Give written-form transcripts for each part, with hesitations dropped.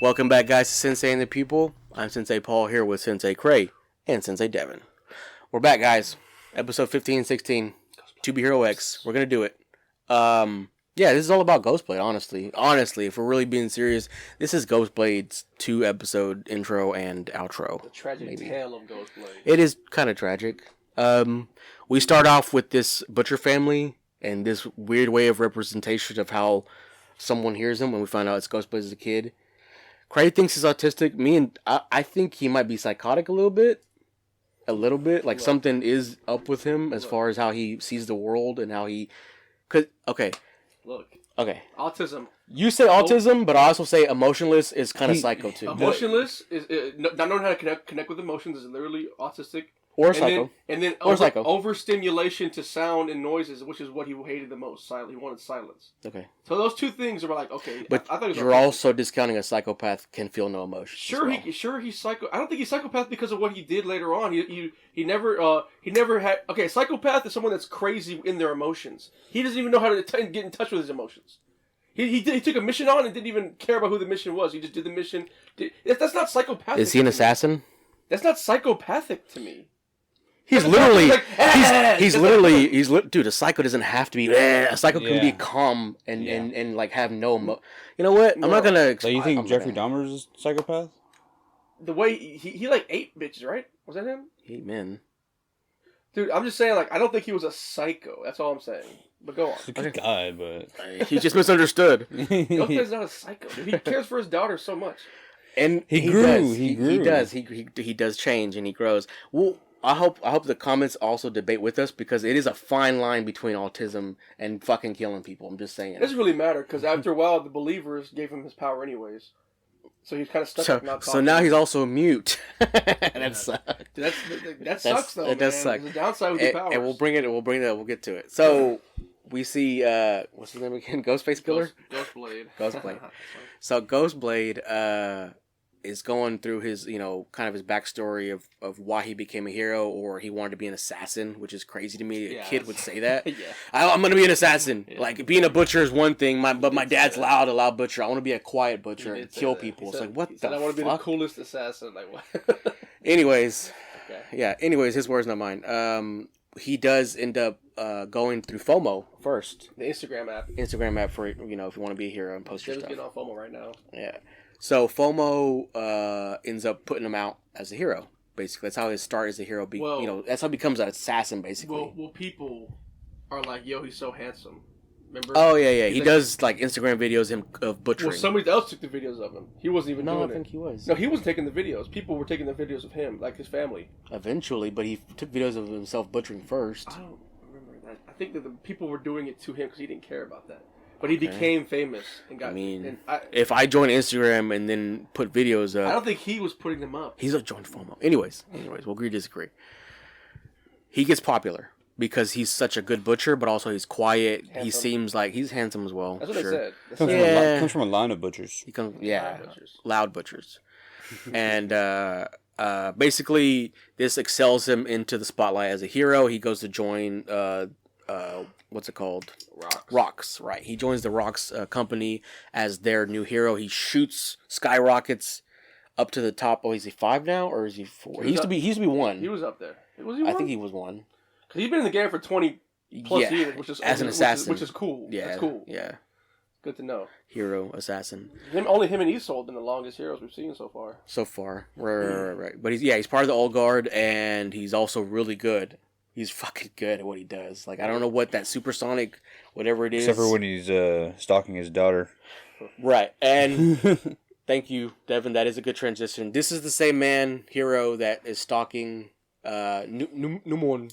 Welcome back, guys, to Sensei and the People. I'm Sensei Paul here with Sensei Cray and Sensei Devin. We're back, guys. Episode 15 and 16, To Be Hero X. We're going to do it. Yeah, this is all about Ghostblade, honestly. Honestly, if we're really being serious, this is Ghostblade's 2-episode intro and outro. The tragic tale of Ghostblade. It is kind of tragic. We start off with this butcher family and this weird way of representation of how someone hears him when we find out it's Ghostblade as a kid. Cray thinks he's autistic. I think he might be psychotic a little bit. Like something is up with him as far as how he sees the world and how he... Okay. Autism. You say autism, but I also say emotionless is kind of psycho too. Emotionless is not knowing how to connect with emotions is literally autistic. Or psycho. And then psycho. Overstimulation to sound and noises, which is what he hated the most. He wanted silence. Okay. So those two things are like, okay. But I thought you're also discounting a psychopath can feel no emotion. Sure, he's psycho. I don't think he's psychopath because of what he did later on. He never had. Okay, a psychopath is someone that's crazy in their emotions. He doesn't even know how to get in touch with his emotions. He took a mission on and didn't even care about who the mission was. He just did the mission. That's not psychopathic. Is he an assassin? That's not psychopathic to me. He's literally, dude, a psycho doesn't have to be, a psycho can be calm and like have no, you know what, I'm not gonna. So you think Jeffrey Dahmer is a psychopath? The way he like ate bitches, right? Was that him? He ate men. Dude, I'm just saying, like, I don't think he was a psycho. That's all I'm saying. But go on. He's a good guy, but... He just misunderstood. Ghostblade's not a psycho. Dude. He cares for his daughter so much. And he grew. He does. He does change and he grows. Well, I hope the comments also debate with us because it is a fine line between autism and fucking killing people. I'm just saying. It doesn't really matter because after a while, the believers gave him his power anyways. So he's kind of stuck with not talking. So now he's also mute. That sucks. That sucks though. It does suck. There's a downside with the powers. And we'll get to it. So we see what's his name again? Ghostface Killer? Ghostblade. So Ghostblade is going through his, kind of his backstory of why he became a hero or he wanted to be an assassin, which is crazy to me. A kid would say that. Yeah. I'm going to be an assassin. Yeah. Like, being a butcher is one thing, but my dad's a loud butcher. I want to be a quiet butcher and kill people. It's like, what the fuck? I want to be the coolest assassin. Like, what? Anyways. Okay. Yeah, anyways, his words, not mine. He does end up going through FOMO first. The Instagram app for, if you want to be a hero and post your stuff. Getting on FOMO right now. Yeah. So FOMO ends up putting him out as a hero. Basically, that's how his start as a hero. That's how he becomes an assassin. Basically. Well, people are like, "Yo, he's so handsome." Remember? Oh yeah. He does like Instagram videos of butchering. Well, somebody else took the videos of him. He wasn't even doing it. No, I think he was. No, he wasn't taking the videos. People were taking the videos of him, like his family. Eventually, but he took videos of himself butchering first. I don't remember that. I think that the people were doing it to him because he didn't care about that. But he became famous and got. If I join Instagram and then put videos up, I don't think he was putting them up. He's a joined FOMO. Anyways, we'll agree to disagree. He gets popular because he's such a good butcher, but also he's quiet. Handsome. He seems like he's handsome as well. That's what I said. Comes from a line of butchers. Loud butchers, and basically this excels him into the spotlight as a hero. He goes to join. What's it called? Rocks, right. He joins the Rocks company as their new hero. He shoots skyrockets up to the top. Oh, is he 5 now or is he 4? He used to be 1. He was up there. Was he 1? I think he was 1. Because he's been in the game for 20 plus years, which is as an assassin. Which is cool. Yeah, that's cool. Yeah. Good to know. Hero, assassin. Only him and Isolde been the longest heroes we've seen so far. Right. But he's part of the Old Guard and he's also really good. He's fucking good at what he does. Like, I don't know what that supersonic, whatever it is. Except for when he's stalking his daughter. Right. And thank you, Devin. That is a good transition. This is the same man, hero, that is stalking Numon.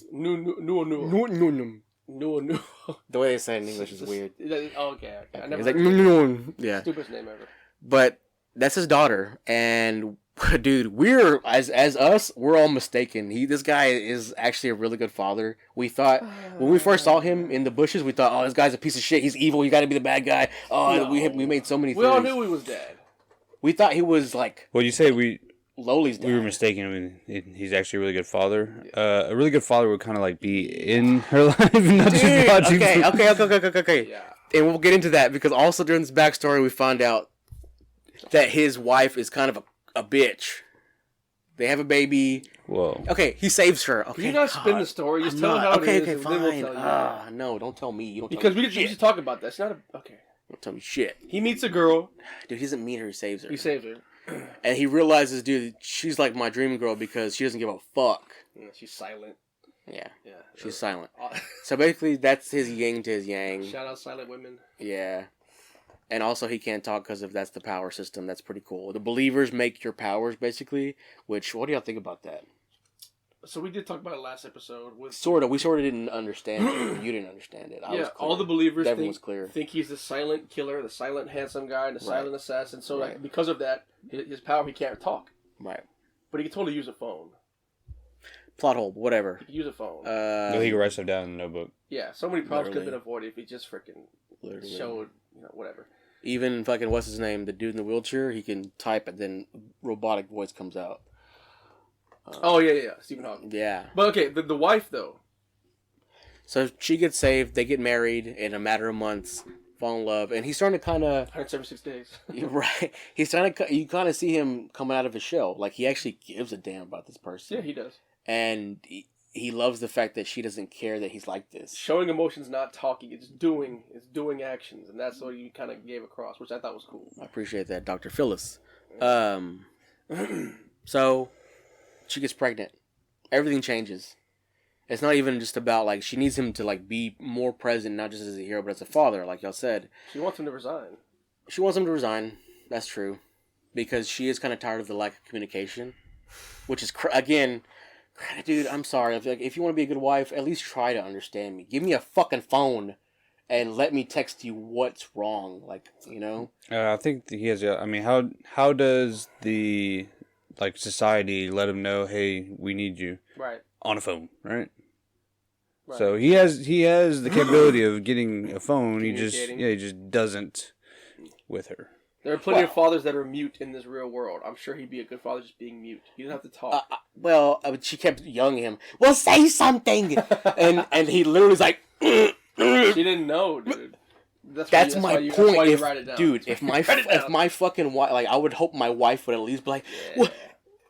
The way they say it in English is weird. Okay. It's like Numon. Yeah. Stupidest name ever. But that's his daughter. And... dude, we're all mistaken. This guy is actually a really good father. We thought when we first saw him in the bushes, we thought, oh, this guy's a piece of shit. He's evil. He got to be the bad guy. Oh, no. we made so many. We all knew he was dead. We thought he was like. Well, you say Loli's dad. We were mistaken. I mean, he's actually a really good father. A really good father would kind of like be in her life, not just watching. Okay. Yeah. And we'll get into that because also during this backstory, we found out that his wife is kind of a bitch. They have a baby. Whoa. Okay, he saves her. Okay, Can you not spin the story? Just tell him how okay, it is, okay, and then we'll fine. tell you. No, don't tell me. You don't Because tell me we shit. should talk about that. It's not a... Okay. Don't tell me shit. He meets a girl. Dude, he doesn't meet her. He saves her. He saves her. And he realizes, dude, she's like my dream girl because she doesn't give a fuck. Yeah, she's silent. Yeah, Yeah. she's silent. So basically, that's his yin to his yang. Shout out silent women. Yeah. And also, he can't talk because of that's the power system. That's pretty cool. The believers make your powers, basically. Which, what do y'all think about that? So we did talk about it last episode. With Sort of. We sort of didn't understand it. You didn't understand it. I was clear. all the believers Devin was think, clear. think he's the silent killer, the silent handsome guy, the silent assassin. So Right. like, because of that, his power, he can't talk. Right. But he can totally use a phone. Plot hole, whatever. He can use a phone. No, he can write stuff down in the notebook. Yeah, so many problems could have Literally. been avoided if he just freaking Literally. showed, whatever. Even fucking, what's his name? The dude in the wheelchair, he can type and then robotic voice comes out. Oh, yeah, Stephen Hawking. Yeah. But okay, the wife, though. So she gets saved, they get married in a matter of months, fall in love, and he's starting to kind of... 176 days. Right. He's trying to... You kind of see him coming out of his shell. Like, he actually gives a damn about this person. Yeah, he does. And he loves the fact that she doesn't care that he's like this. Showing emotions, not talking. It's doing actions. And that's what you kind of gave across, which I thought was cool. I appreciate that, Dr. Phyllis. So, she gets pregnant. Everything changes. It's not even just about, like, she needs him to, like, be more present, not just as a hero, but as a father, like y'all said. She wants him to resign. She wants him to resign. That's true. Because she is kind of tired of the lack of communication. Which is, again, dude, I'm sorry. If you want to be a good wife, at least try to understand me. Give me a fucking phone and let me text you what's wrong. Like, I think he has. I mean, how does the society let him know? Hey, we need you. Right. On a phone, right? Right. So he has the capability of getting a phone. He Communicating. just doesn't with her. There are plenty of fathers that are mute in this real world. I'm sure he'd be a good father just being mute. He doesn't have to talk. She kept yelling at him. Well, say something, and he literally was like. She didn't know, dude. That's my point. That's why you write it down. Dude, if my fucking wife, like, I would hope my wife would at least be like, Yeah.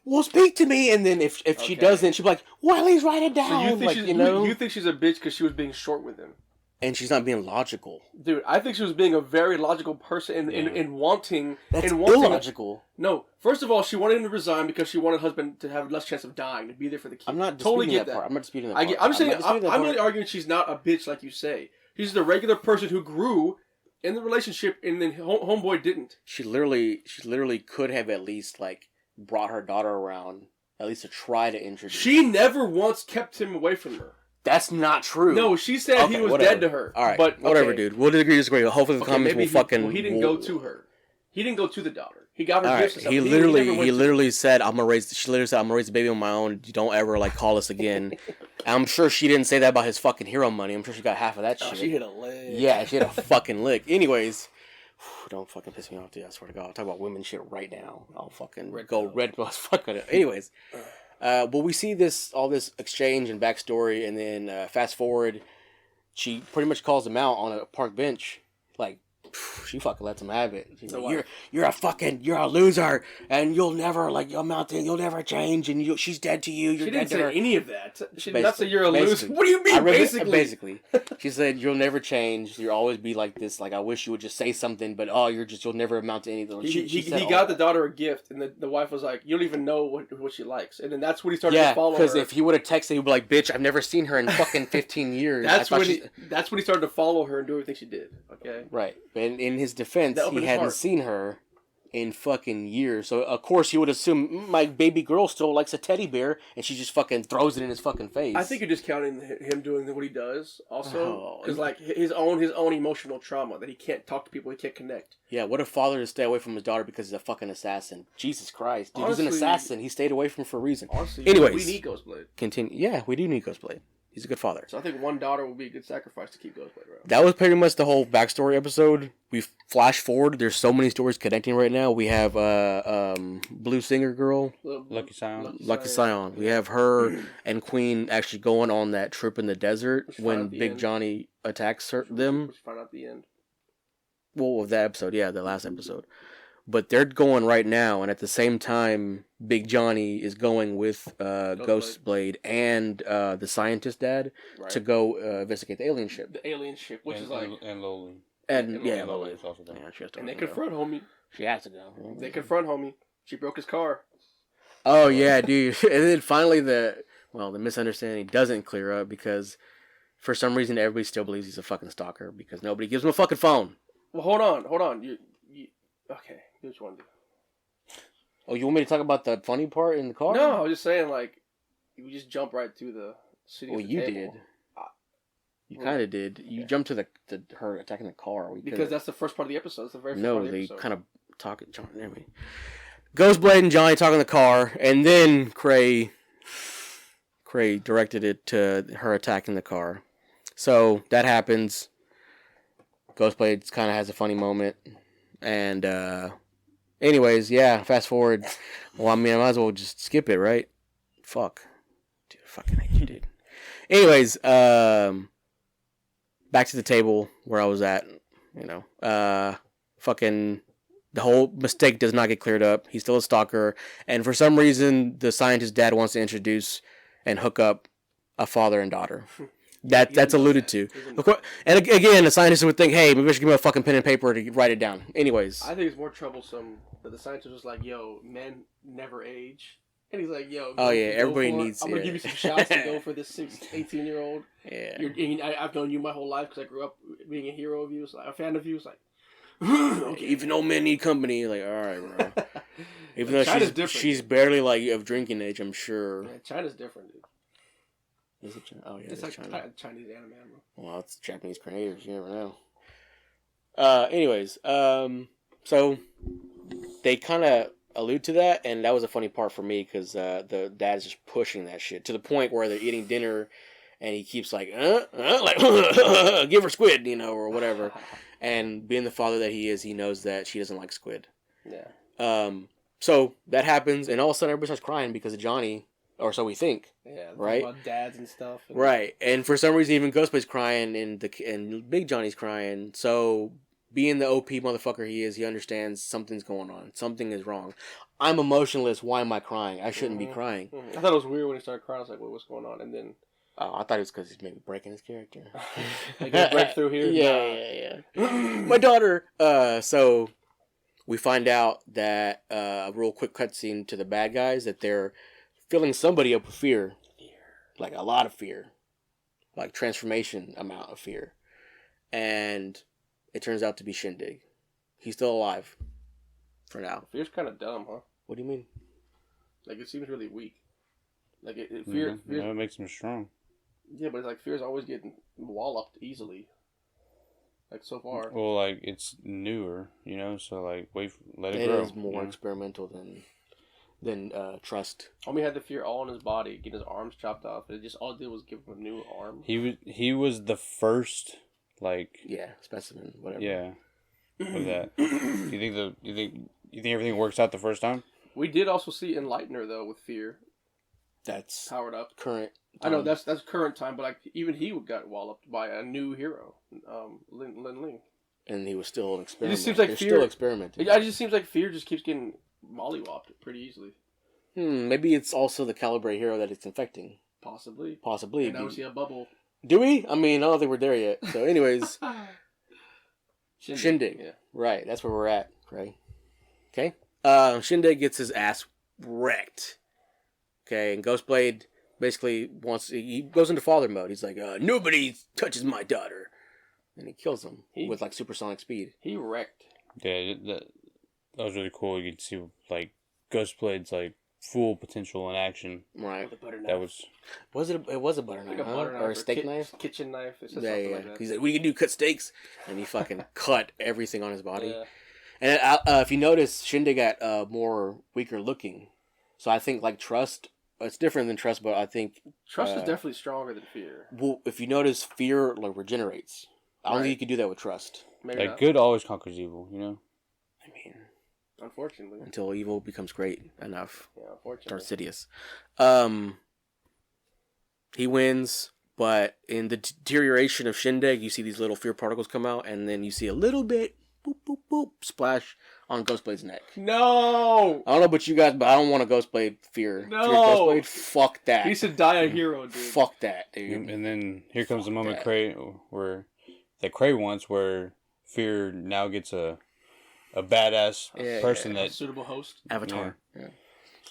well, speak to me, and then if she Okay. doesn't, she'd be like, well, at least write it down. So you think like, she's you think she's a bitch because she was being short with him? And she's not being logical. Dude, I think she was being a very logical person in wanting. That's in wanting illogical. No, first of all, she wanted him to resign because she wanted her husband to have less chance of dying, to be there for the kid. I'm not totally disputing get that part. I'm not disputing that I part. get, I'm saying not disputing that I'm part. really arguing she's not a bitch like you say. She's the regular person who grew in the relationship, and then homeboy didn't. She literally could have at least, like, brought her daughter around, at least to try to introduce. She never once kept him away from her. That's not true. No, she said he was whatever. dead to her. All right, but whatever, okay. dude. We'll agree, disagree. Hopefully the comments maybe will fucking... he didn't go to her. He didn't go to the daughter. He got her All gifts right. and stuff. He never went to- literally said, "I'm gonna raise." She literally said, "I'm gonna raise the baby on my own. You don't ever like call us again." I'm sure she didn't say that about his fucking hero money. I'm sure she got half of that Oh, shit. she hit a leg. Yeah, she hit a fucking lick. Anyways, don't fucking piss me off, dude. I swear to God, I'll talk about women shit right now. I'll fucking go red plus fucking it. Anyways, but we see all this exchange and backstory, and then fast forward, she pretty much calls him out on a park bench, like. She fucking lets him have it. She's like, you're a loser, and you'll never you'll never change, and she's dead to you. You're She dead didn't to her. say any of that. She did not say Basically. you're a loser. Basically. What do you mean, basically? Basically, she said you'll never change. You'll always be like this. Like I wish you would just say something, but you'll never amount to anything. He said all got the that. daughter a gift, and the wife was like, "You don't even know what she likes," and then that's when he started Yeah, to follow her. because if he would have texted, he'd be like, "Bitch, I've never seen her in fucking 15 years." that's I thought when that's when he started to follow her and do everything she did. Okay. Right, but in his defense, That opened he his hadn't heart. seen her in fucking years. So of course he would assume my baby girl still likes a teddy bear, and she just fucking throws it in his fucking face. I think you're discounting him doing what he does, also, Oh. because like his own emotional trauma that he can't talk to people, he can't connect. Yeah, what a father to stay away from his daughter because he's a fucking assassin. Jesus Christ, dude, he's Honestly- an assassin. He stayed away from her for a reason. Honestly, Anyways. we need Ghostblade. Continue. Yeah, we do need Ghostblade. He's a good father. So I think one daughter will be a good sacrifice to keep Ghostblade around. That was pretty much the whole backstory episode. We flash forward. There's so many stories connecting right now. We have Blue Singer Girl, Lucky Scion. Lucky Scion. We have her and Queen actually going on that trip in the desert Which we when find at the Big end. Johnny attacks them. Which we find out at the end. Well, of that episode, yeah, the last episode. but they're going right now, and at the same time, Big Johnny is going with Ghostblade and the scientist dad to go investigate the alien ship. The alien ship, which is like and Loli. And yeah, Loli is also there. yeah, she has to and they go. confront homie. She has to go. They confront homie. She broke his car. Oh yeah, dude. And then finally the misunderstanding doesn't clear up because for some reason everybody still believes he's a fucking stalker because nobody gives him a fucking phone. Well, hold on. You okay? Do what you want to do. Oh, you want me to talk about the funny part in the car? No, I was just saying like you just jump right to the city. Well, you did. You kind of did. You jumped to the her attacking the car. Because that's the first part of the episode. It's the very first no, part of the they episode. kind of talk. Anyway, Ghostblade and Johnny talking in the car, and then Cray directed it to her attacking the car. So that happens. Ghostblade kind of has a funny moment, and anyways, yeah. Fast forward. Well, I mean, I might as well just skip it, right? Fuck, dude, I fucking hate you, dude. Anyways, back to the table where I was at. Fucking the whole mistake does not get cleared up. He's still a stalker, and for some reason, the scientist's dad wants to introduce and hook up a father and daughter. That's alluded to. Of course, and again, the scientist would think, "Hey, maybe I should give him a fucking pen and paper to write it down." Anyways, I think it's more troublesome that the scientist was like, "Yo, men never age," and he's like, "Yo, everybody needs. I'm gonna give you some shots to go for this 18-year-old. Yeah, I've known you my whole life because I grew up being a hero of you, so a fan of you. It's like, okay. Even though men need company, like, all right, bro. Even though she's barely like of drinking age, I'm sure. Yeah, China's different, dude. Is it China? Oh yeah, it's like China. Chinese anime, bro. Well, it's Japanese creators. You never know. Anyways, so they kind of allude to that, and that was a funny part for me because the dad's just pushing that shit to the point where they're eating dinner, and he keeps like, like give her squid, or whatever. And being the father that he is, he knows that she doesn't like squid. Yeah. So that happens, and all of a sudden everybody starts crying because of Johnny, or so we think. Yeah. Right. About dads and stuff. And right, and for some reason even Ghostblade's crying, and Big Johnny's crying. So being the OP motherfucker he is, he understands something's going on. Something is wrong. I'm emotionless. Why am I crying? I shouldn't be crying. I thought it was weird when he started crying. I was like, what's going on? And then. Oh, I thought it was because he's maybe breaking his character. Like a breakthrough here? Yeah. My daughter. So we find out that a real quick cutscene to the bad guys that they're filling somebody up with fear. Like a lot of fear. Like transformation amount of fear. And it turns out to be Shindig. He's still alive. For now. Fear's kind of dumb, huh? What do you mean? Like it seems really weak. Like fear. That makes him strong. Yeah, but it's like fear's always getting walloped easily. Like so far. Well, like it's newer, so like let it It grow. is more experimental than Trust. Homie had the fear all in his body, getting his arms chopped off. It just all it did was give him a new arm. He was the first specimen, whatever. Yeah. Of that. Do you think everything works out the first time? We did also see Enlightener though with fear. That's powered up. Current. I know that's current time, but like even he got walloped by a new hero, Lin Ling. And he was still an experiment. It just seems like They're fear. Still experimenting. It just seems like fear just keeps getting mollywopped pretty easily. Maybe it's also the Calibre hero that it's infecting. Possibly. And now we see a bubble. Do we? I mean, I don't think we're there yet. So, anyways, Shindig. Yeah. Right, that's where we're at, right? Okay. Shindig gets his ass wrecked. Okay, and Ghostblade basically he goes into father mode. He's like, nobody touches my daughter. And he kills him with like supersonic speed. He wrecked. Yeah, that was really cool. You could see like Ghostblade's like full potential in action. Right. With a butter knife. That was it was a butter knife, like a butter knife or a steak knife? Kitchen knife. It's just Yeah. like that. He's like, what do you do? Cut steaks? And he fucking cut everything on his body. Yeah. And if you notice, Shindig got more weaker looking. So I think like Trust, it's different than Trust, but I think Trust is definitely stronger than fear. Well, if you notice, fear like regenerates. I don't think you could do that with Trust. Maybe like not. good always conquers evil, I mean, unfortunately, until evil becomes great enough. Yeah, unfortunately. Darth Sidious. He wins, but in the deterioration of Shindig, you see these little fear particles come out, and then you see a little bit, boop, boop, boop, splash on Ghostblade's neck. No! I don't know about you guys, but I don't want a Ghostblade fear. No! Fear Ghostblade? Fuck that. He should die a hero, dude. Fuck that, dude. And then here comes the moment that. Cray wants, where Fear now gets a badass person A that suitable host. Avatar. Yeah.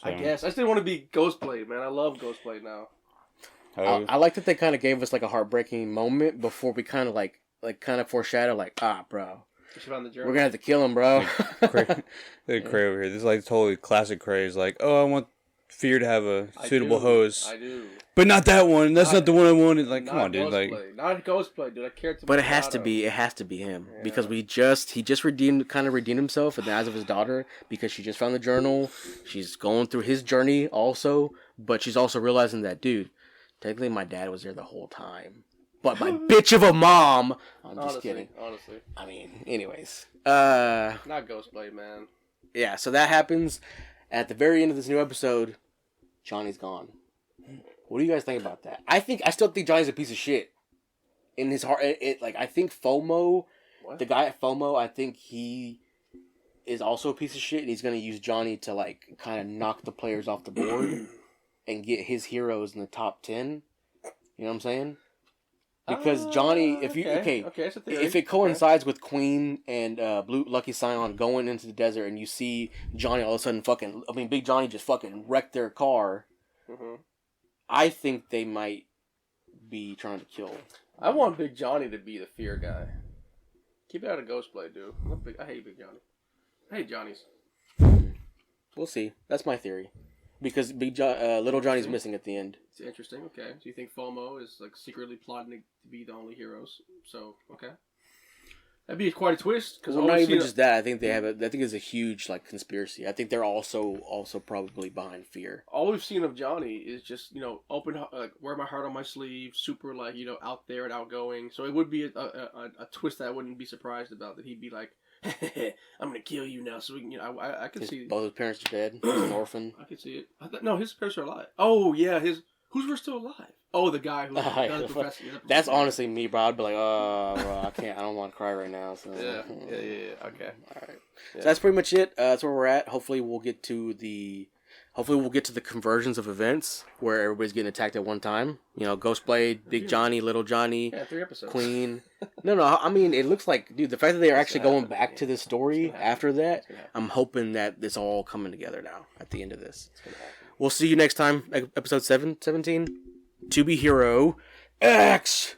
I guess. I still want to be Ghostblade, man. I love Ghostblade now. I like that they kind of gave us like a heartbreaking moment before we kind of like foreshadow bro, You should on the we're journey. gonna have to kill him, bro. Cray over here. This is like totally classic Cray. Is like, oh, I want Fear to have a suitable host, I do. but not that one. That's not the one I wanted. Like, come on, dude. Ghostblade. Like, Not Ghostblade, dude. I care too much. But it has about to him. be. It has to be him Yeah. because he just redeemed himself in the eyes of his daughter because she just found the journal. She's going through his journey also, but she's also realizing that, dude, technically my dad was there the whole time, but my bitch of a mom. I'm just kidding. Honestly. I mean, anyways, Not Ghostblade, man. yeah. So that happens at the very end of this new episode. Johnny's gone. What do you guys think about that? I still think Johnny's a piece of shit. In his heart, I think FOMO, What? the guy at FOMO, I think he is also a piece of shit, and he's gonna use Johnny to like kind of knock the players off the board and get his heroes in the top 10. You know what I'm saying? Because Johnny, if that's a theory. if it coincides with Queen and Blue Lucky Scion going into the desert, and you see Johnny all of a sudden Big Johnny just fucking wrecked their car, hmm I think they might be trying to kill. I want Big Johnny to be the fear guy. Keep it out of Ghostblade, dude. I hate Big Johnny. I hate Johnny's. We'll see. That's my theory, because Little Johnny's missing at the end. It's interesting. Okay, so you think FOMO is like secretly plotting to be the only heroes? So okay, that'd be quite a twist. Because Well, not even just that. I think they have I think it's a huge like conspiracy. I think they're also probably behind Fear. all we've seen of Johnny is just open, like wear my heart on my sleeve, super like out there and outgoing. So it would be a twist that I wouldn't be surprised about. That he'd be like, I'm gonna kill you now. So we can, I could see. Both his parents are dead. He's an orphan. I could see it. No, his parents are alive. Oh yeah, whose were still alive? Oh, the guy who. The professor. That's honestly me, bro. I'd be like, bro, I can't. I don't want to cry right now. So Yeah. Okay. All right. Yeah. So that's pretty much it. That's where we're at. Hopefully we'll get to the conversions of events where everybody's getting attacked at one time. Ghostblade, Big Johnny, Little Johnny, Yeah, 3 episodes. Queen. No. I mean, it looks like, dude, the fact that they're actually gonna going happen, back yeah. to this story It's gonna happen. after that, It's gonna happen. I'm hoping that it's all coming together now at the end of this. It's gonna happen. We'll see you next time, episode 17. To Be Hero X.